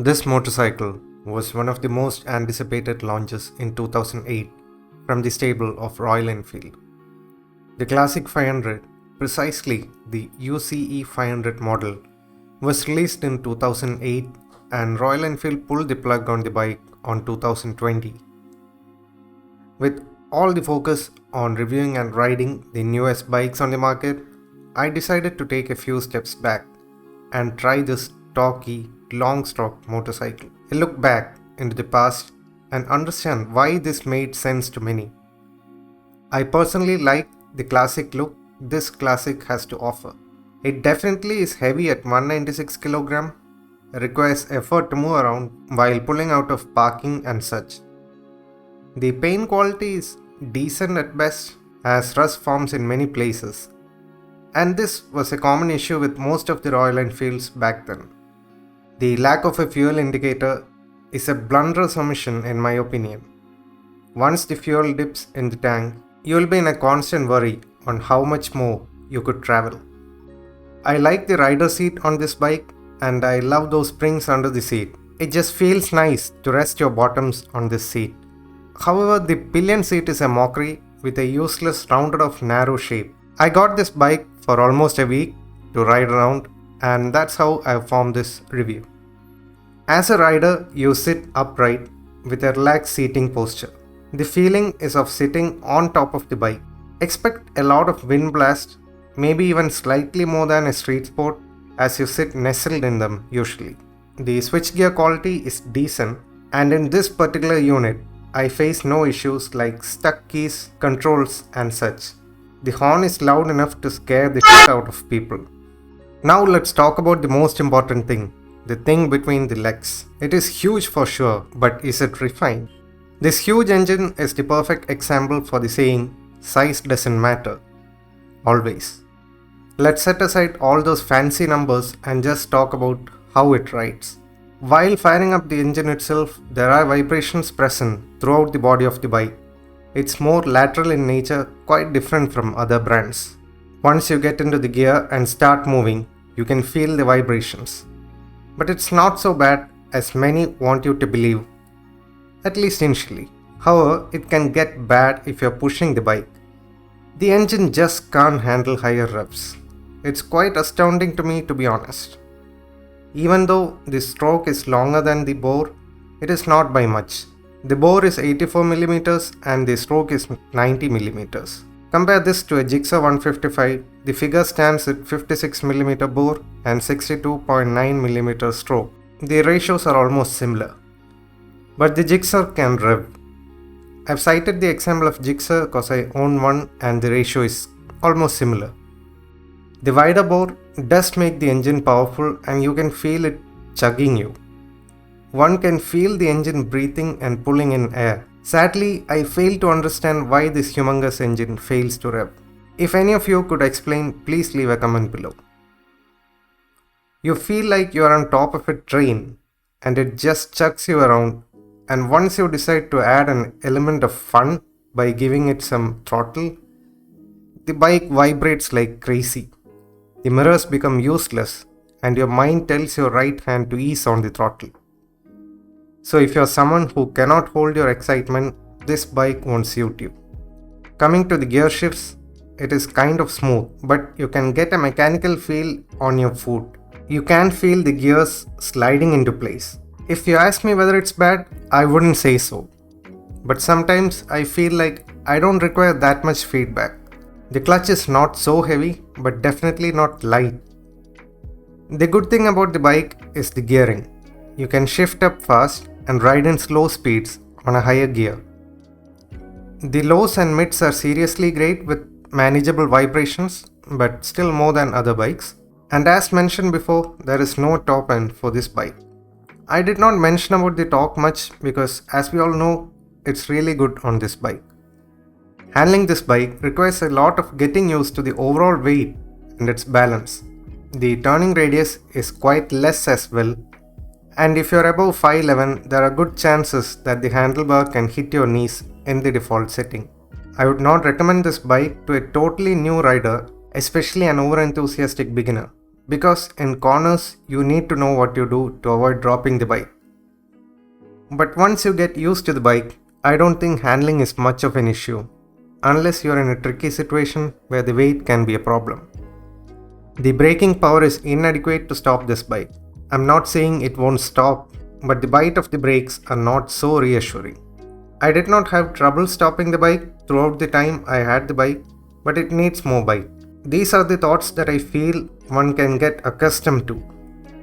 This motorcycle was one of the most anticipated launches in 2008 from the stable of Royal Enfield. The Classic 500, precisely the UCE 500 model, was released in 2008 and Royal Enfield pulled the plug on the bike on 2020. With all the focus on reviewing and riding the newest bikes on the market, I decided to take a few steps back and try this stocky, long stroke motorcycle. I look back into the past and understand why this made sense to many. I personally like the classic look this classic has to offer. It definitely is heavy at 196 kg, requires effort to move around while pulling out of parking and such. The paint quality is decent at best, as rust forms in many places, and this was a common issue with most of the Royal Enfields back then. The lack of a fuel indicator is a blunderous omission in my opinion. Once the fuel dips in the tank, you will be in a constant worry on how much more you could travel. I like the rider seat on this bike and I love those springs under the seat. It just feels nice to rest your bottoms on this seat. However, the pillion seat is a mockery with a useless rounded off narrow shape. I got this bike for almost a week to ride around, and that's how I formed this review. As a rider, you sit upright with a relaxed seating posture. The feeling is of sitting on top of the bike. Expect a lot of wind blast, maybe even slightly more than a street sport, as you sit nestled in them usually. The switchgear quality is decent, and in this particular unit, I face no issues like stuck keys, controls and such. The horn is loud enough to scare the shit out of people. Now let's talk about the most important thing, the thing between the legs. It is huge for sure, but is it refined? This huge engine is the perfect example for the saying, size doesn't matter. Always. Let's set aside all those fancy numbers and just talk about how it rides. While firing up the engine itself, there are vibrations present throughout the body of the bike. It's more lateral in nature, quite different from other brands. Once you get into the gear and start moving, you can feel the vibrations. But it's not so bad as many want you to believe, at least initially. However, it can get bad if you're pushing the bike. The engine just can't handle higher revs. It's quite astounding to me, to be honest. Even though the stroke is longer than the bore, it is not by much. The bore is 84 mm and the stroke is 90 mm. Compare this to a Gixxer 155, the figure stands at 56 mm bore and 62.9 mm stroke. The ratios are almost similar. But the Gixxer can rev. I've cited the example of Gixxer because I own one and the ratio is almost similar. The wider bore does make the engine powerful and you can feel it chugging you. One can feel the engine breathing and pulling in air. Sadly, I fail to understand why this humongous engine fails to rev. If any of you could explain, please leave a comment below. You feel like you are on top of a train and it just chucks you around, and once you decide to add an element of fun by giving it some throttle, the bike vibrates like crazy. The mirrors become useless and your mind tells your right hand to ease on the throttle. So if you're someone who cannot hold your excitement, this bike won't suit you. Coming to the gear shifts, it is kind of smooth, but you can get a mechanical feel on your foot. You can feel the gears sliding into place. If you ask me whether it's bad, I wouldn't say so. But sometimes I feel like I don't require that much feedback. The clutch is not so heavy, but definitely not light. The good thing about the bike is the gearing. You can shift up fast and ride in slow speeds on a higher gear. The lows and mids are seriously great with manageable vibrations, but still more than other bikes. And as mentioned before, there is no top end for this bike. I did not mention about the torque much because, as we all know, it's really good on this bike. Handling this bike requires a lot of getting used to the overall weight and its balance. The turning radius is quite less as well, and if you're above 5'11", there are good chances that the handlebar can hit your knees in the default setting. I would not recommend this bike to a totally new rider, especially an over-enthusiastic beginner, because in corners you need to know what you do to avoid dropping the bike. But once you get used to the bike, I don't think handling is much of an issue, unless you're in a tricky situation where the weight can be a problem. The braking power is inadequate to stop this bike. I'm not saying it won't stop, but the bite of the brakes are not so reassuring. I did not have trouble stopping the bike throughout the time I had the bike, but it needs more bite. These are the thoughts that I feel one can get accustomed to.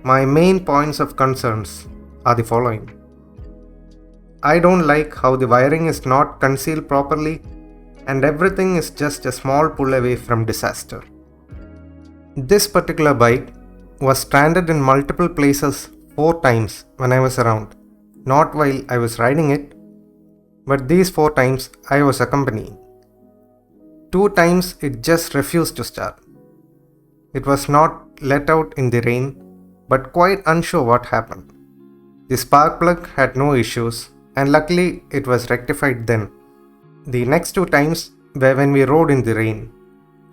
My main points of concerns are the following. I don't like how the wiring is not concealed properly and everything is just a small pull away from disaster. This particular bike was stranded in multiple places 4 times when I was around, not while I was riding it, but these 4 times I was accompanying. 2 times it just refused to start. It was not let out in the rain, but quite unsure what happened. The spark plug had no issues, and luckily it was rectified then. The next 2 times were when we rode in the rain.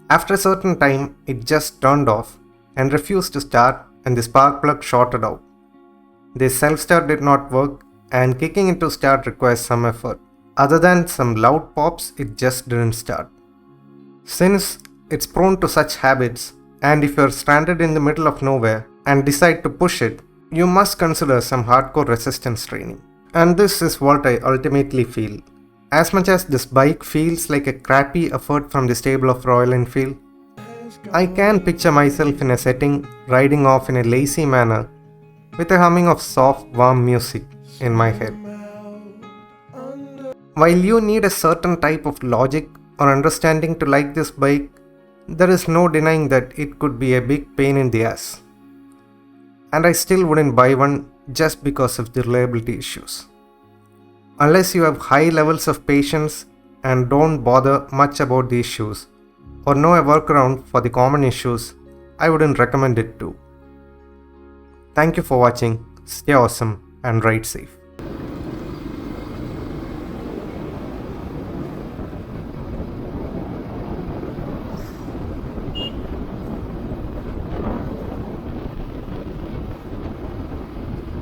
After a certain time, it just turned off and refused to start, and the spark plug shorted out. The self-start did not work, and kicking it to start requires some effort. Other than some loud pops, it just didn't start. Since it's prone to such habits, and if you're stranded in the middle of nowhere and decide to push it, you must consider some hardcore resistance training. And this is what I ultimately feel. As much as this bike feels like a crappy effort from the stable of Royal Enfield, I can picture myself in a setting riding off in a lazy manner with a humming of soft, warm music in my head. While you need a certain type of logic or understanding to like this bike, there is no denying that it could be a big pain in the ass. And I still wouldn't buy one just because of the reliability issues. Unless you have high levels of patience and don't bother much about the issues or know a workaround for the common issues, I wouldn't recommend it too. Thank you for watching. Stay awesome and ride safe.